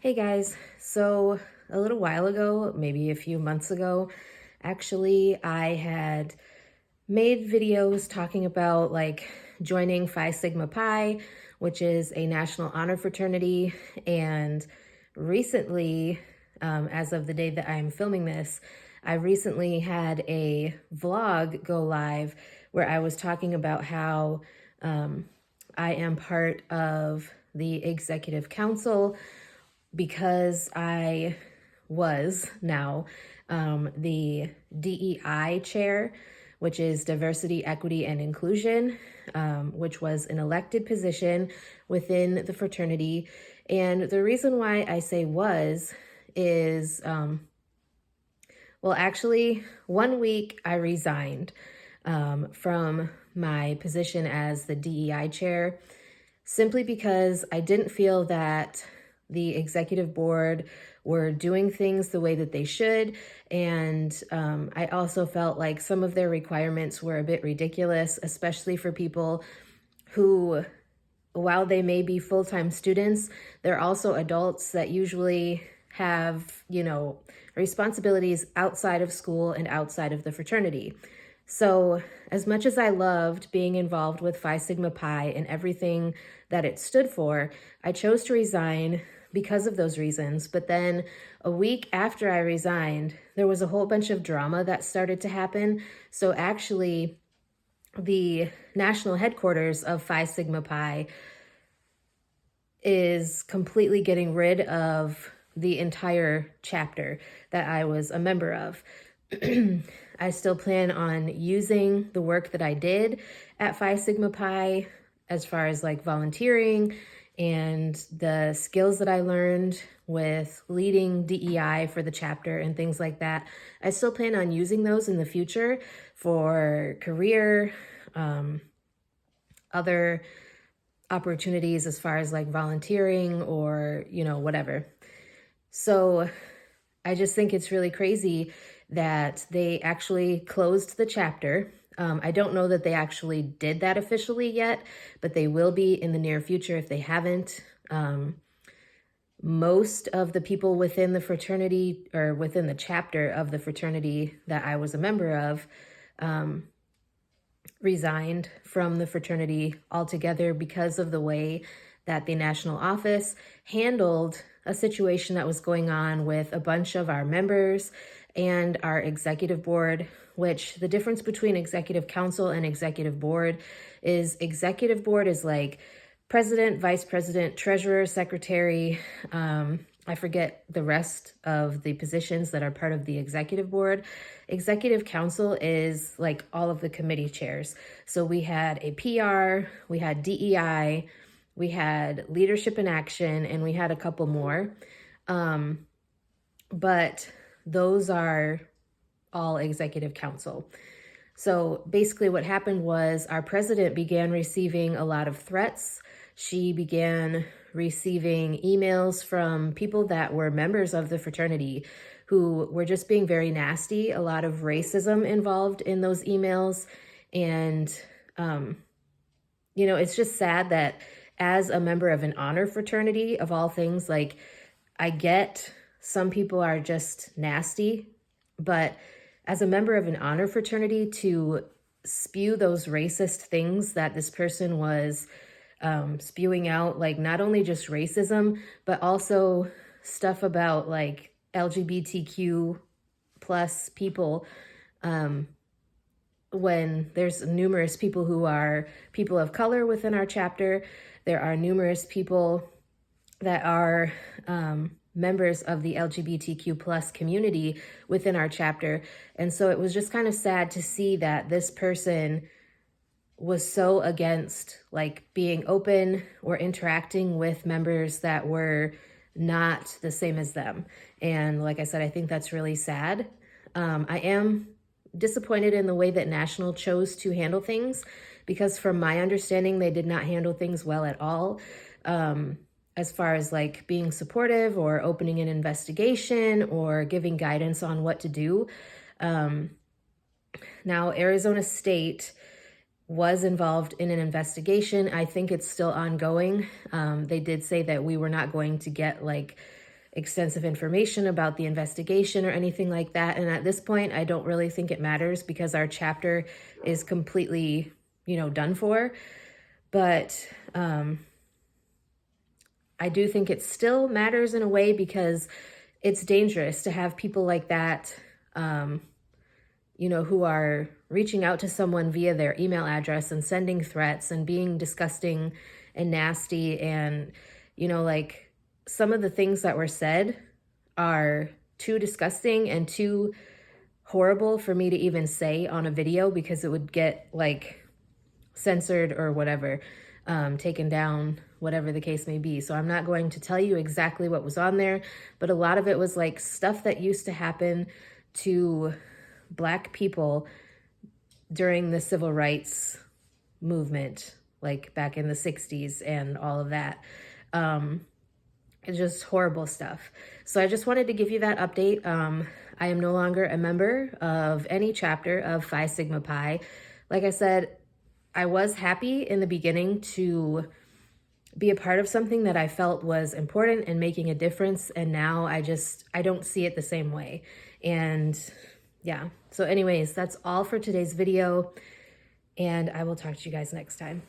Hey guys, so a little while ago, maybe a few months ago, actually, I had made videos talking about joining Phi Sigma Pi, which is a national honor fraternity. And recently, as of the day that I'm filming this, I recently had a vlog go live where I was talking about how I am part of the executive council because I was now the DEI chair, which is Diversity, Equity, and Inclusion, which was an elected position within the fraternity. And the reason why I say was is, well, actually, 1 week I resigned from my position as the DEI chair simply because I didn't feel that the executive board were doing things the way that they should. And I also felt like some of their requirements were a bit ridiculous, especially for people who, while they may be full-time students, they're also adults that usually have, responsibilities outside of school and outside of the fraternity. So as much as I loved being involved with Phi Sigma Pi and everything that it stood for, I chose to resign because of those reasons. But then a week after I resigned, there was a whole bunch of drama that started to happen. So actually, the national headquarters of Phi Sigma Pi is completely getting rid of the entire chapter that I was a member of. I still plan on using the work that I did at Phi Sigma Pi as far as volunteering and the skills that I learned with leading DEI for the chapter and things like that. I still plan on using those in the future for career, other opportunities as far as volunteering or, whatever. So I just think it's really crazy that they actually closed the chapter. I don't know that they actually did that officially yet, but they will be in the near future if they haven't. Most of the people within the fraternity or within the chapter of the fraternity that I was a member of resigned from the fraternity altogether because of the way that the national office handled a situation that was going on with a bunch of our members and our executive board, which the difference between executive council and executive board is executive board is like president, vice president, treasurer, secretary. I forget the rest of the positions that are part of the executive board. Executive council is like all of the committee chairs. So we had a PR, we had DEI, we had leadership in action, and we had a couple more. But those are all executive council. So basically what happened was our president began receiving a lot of threats. She began receiving emails from people that were members of the fraternity who were just being very nasty, a lot of racism involved in those emails. And, it's just sad that as a member of an honor fraternity, of all things, I get some people are just nasty, but as a member of an honor fraternity to spew those racist things that this person was spewing out, not only just racism, but also stuff about LGBTQ plus people, when there's numerous people who are people of color within our chapter, there are numerous people that are members of the LGBTQ plus community within our chapter. And so it was just kind of sad to see that this person was so against being open or interacting with members that were not the same as them. And like I said, I think that's really sad. I am disappointed in the way that National chose to handle things because from my understanding, they did not handle things well at all. As far as being supportive or opening an investigation or giving guidance on what to do. Now, Arizona State was involved in an investigation. I think it's still ongoing. They did say that we were not going to get extensive information about the investigation or anything like that. And at this point, I don't really think it matters because our chapter is completely, done for. But I do think it still matters in a way because it's dangerous to have people like that, who are reaching out to someone via their email address and sending threats and being disgusting and nasty. And, like some of the things that were said are too disgusting and too horrible for me to even say on a video because it would get like censored or whatever, taken down, whatever the case may be. So I'm not going to tell you exactly what was on there, but a lot of it was like stuff that used to happen to Black people during the civil rights movement, like back in the 60s and all of that. It's just horrible stuff. So I just wanted to give you that update. I am no longer a member of any chapter of Phi Sigma Pi. Like I said, I was happy in the beginning to be a part of something that I felt was important and making a difference. And now I don't see it the same way. And yeah, so anyways, that's all for today's video. And I will talk to you guys next time.